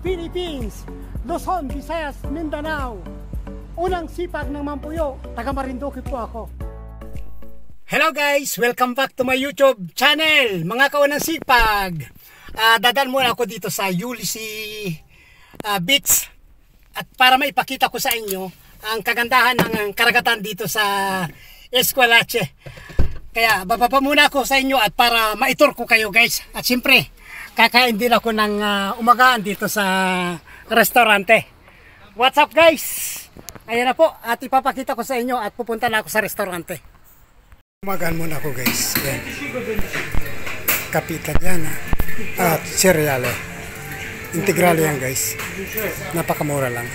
Philippines, Luzon, Visayas, Mindanao. Unang sipag ng Mampuyo, taga Marinduque po ako. Hello guys, welcome back to my YouTube channel, mga kaunang sipag. Dadaan muna ako dito sa Ulysses Beach at para maipakita ko sa inyo ang kagandahan ng karagatan dito sa Esquilache. Kaya bababa muna ako sa inyo at para maitur ko kayo guys. At siyempre, kakain din ako ng umagaan dito sa restaurante. What's up guys? Ayan na po at ipapakita ko sa inyo at pupunta na ako sa restaurante. Umagaan muna ako guys. Ayan. Kapitan yan at cereal. Integral yan guys. Napakamura lang.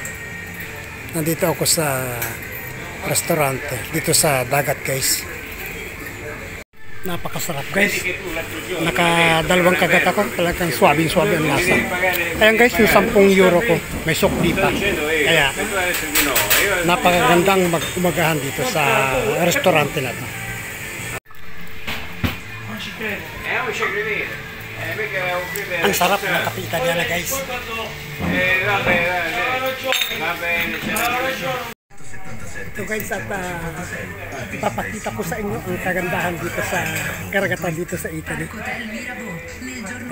Nandito ako sa restaurante. Dito sa dagat guys. Napakasarap guys. Nakadalawang kagat ako. Talagang swabe-swabe ang lasa. Ayan guys, yung 10 euro ko. May sukli pa. Kaya napakagandang umagahan dito sa restaurante na to. Ang sarap ng kapitan niya na guys. Ito guys at papakita ko sa inyo ang kagandahan dito sa karagatan dito sa Italy.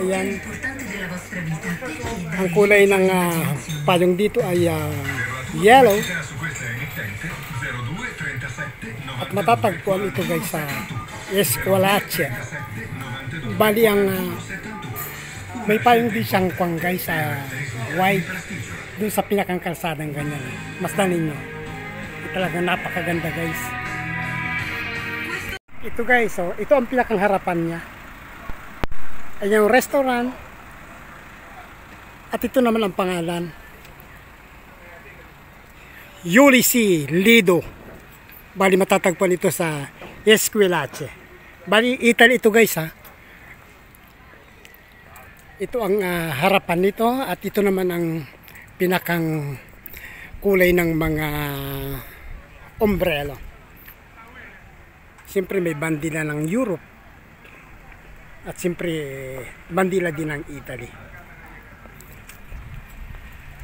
Ayan. Ang kulay ng payong dito ay yellow. At matatagpuan ito guys sa Esquilache. Bali ang may payong din siyang kwang guys sa white dun sa pinakang kalsadang ganyan. Masdan ninyo. Talaga napakaganda guys. Ito guys, oh, ito ang pinakang harapan niya. Ayan yung restaurant. At ito naman ang pangalan. Ulysses Lido. Bali matatagpuan ito sa Esquilache. Bali Italy ito guys ha. Ito ang harapan nito at ito naman ang pinakang kulay ng mga umbrella. Siyempre may bandila ng Europe at siyempre bandila din ng Italy.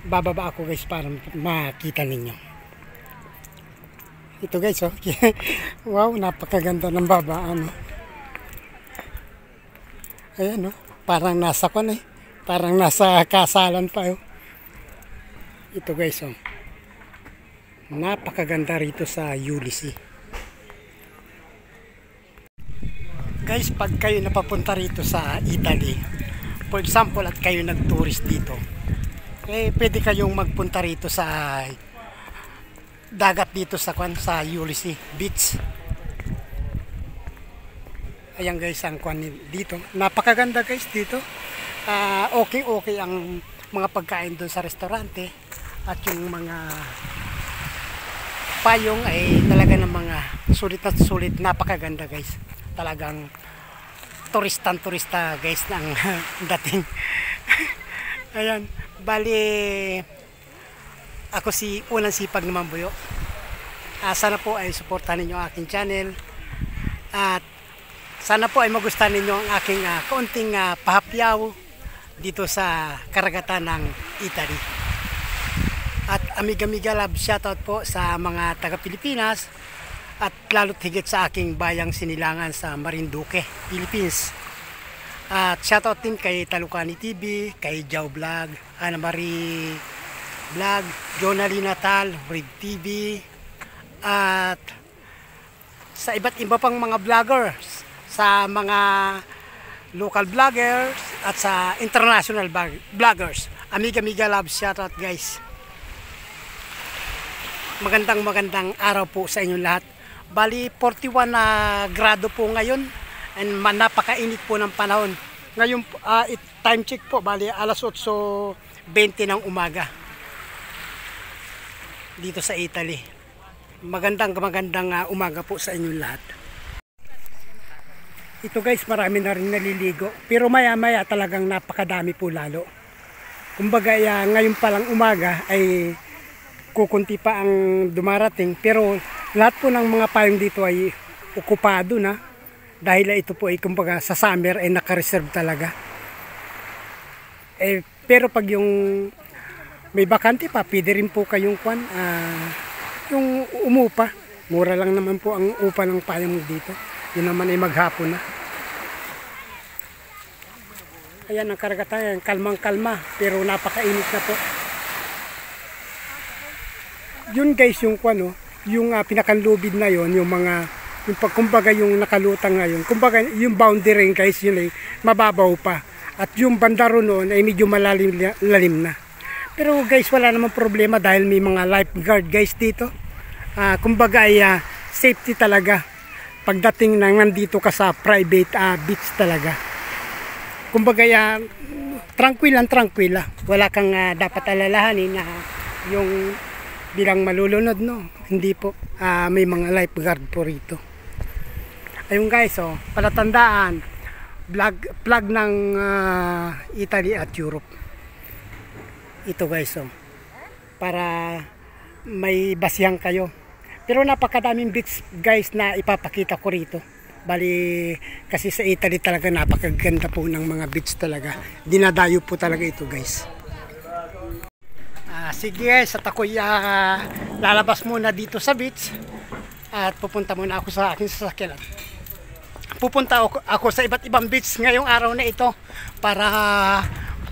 Bababa ako guys para makita ninyo. Ito guys oh. Wow, napakaganda ng babaan. Ayan oh. Parang nasa parang nasa kasalan pa oh. Ito guys oh. Napakaganda rito sa Ulysses. Guys, pag kayo napapunta rito sa Italy, for example at kayo nag-tourist dito, pwede kayong magpunta rito sa dagat dito sa Ulysses Beach. Ayan guys ang dito. Napakaganda guys dito. Okay ang mga pagkain doon sa restaurante at yung mga payong ay talaga ng mga sulit na sulit. Napakaganda guys. Talagang turista guys ng dating. Ayan. Bali ako si unang sipag ng Mampuyo. Sana po ay suportahan ninyo ang aking channel. At sana po ay magustuhan ninyo ang aking kaunting pahapyaw dito sa karagatan ng Italy. At amiga-miga love shoutout po sa mga taga-Pilipinas at lalo't higit sa aking bayang Sinilangan sa Marinduque, Philippines. At shoutout din kay Talukani TV, kay Jow Vlog, Ana Marie Vlog, Jonali Natal, Red TV, at sa iba't iba pang mga vloggers, sa mga local vloggers at sa international vloggers. Amiga-miga love shoutout guys. Magandang araw po sa inyong lahat. Bali 41 na grado po ngayon and napakainit po ng panahon. Ngayon time check po bali alas 8:20 ng umaga dito sa Italy. Magandang umaga po sa inyong lahat. Ito guys, marami na rin naliligo. Pero maya-maya talagang napakadami po lalo. Kumbaga, ngayon pa lang umaga ay kukunti pa ang dumarating. Pero lahat po ng mga payong dito ay okupado na. Dahil ito po ay kumbaga sa summer ay naka-reserve talaga. Pero pag yung may bakante pa, pwede rin po kayong yung umupa. Mura lang naman po ang upa ng payong dito. Yun naman ay maghapon na. Ayan ang karagatan, kalmang-kalma, pero napakainit na po. Yun guys, yung yung pinakanlubid na yon, yung mga, kumbaga yung nakalutang ngayon, kumbaga yung boundary guys, yun ay mababaw pa. At yung bandaro noon ay medyo lalim na. Pero guys, wala namang problema dahil may mga lifeguard guys dito. Kumbaga ay safety talaga pagdating na nandito ka sa private beach talaga. Kumbaga tranquila. Wala kang dapat alalahanin na yung bilang malulunod, no. Hindi po, may mga lifeguard po rito. Ayun guys, palatandaan, flag ng Italy at Europe. Ito guys, para may basihan kayo. Pero napakadaming beach guys na ipapakita ko rito. Bali, kasi sa Italy talaga napakaganda po ng mga beach talaga. Dinadayo po talaga ito guys. Sige guys, at ako'y lalabas muna dito sa beach. At pupunta muna ako sa aking sasakyan. Pupunta ako sa iba't ibang beach ngayong araw na ito para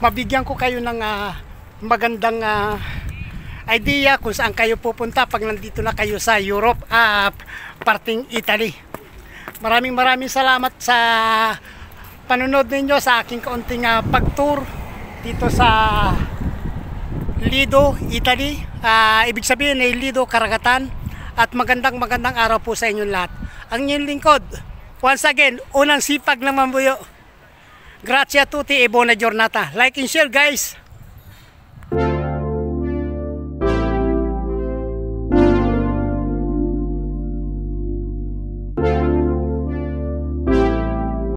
mabigyan ko kayo ng magandang idea kung saan kayo pupunta pag nandito na kayo sa Europe, parting Italy. Maraming salamat sa panunod ninyo sa aking kaunting pag-tour dito sa Lido, Italy. Ibig sabihin ay Lido, Karagatan. At magandang araw po sa inyong lahat. Ang inyong lingkod, once again, unang sipag ng Mambuyo. Grazie a tutti e buona giornata. Like and share guys.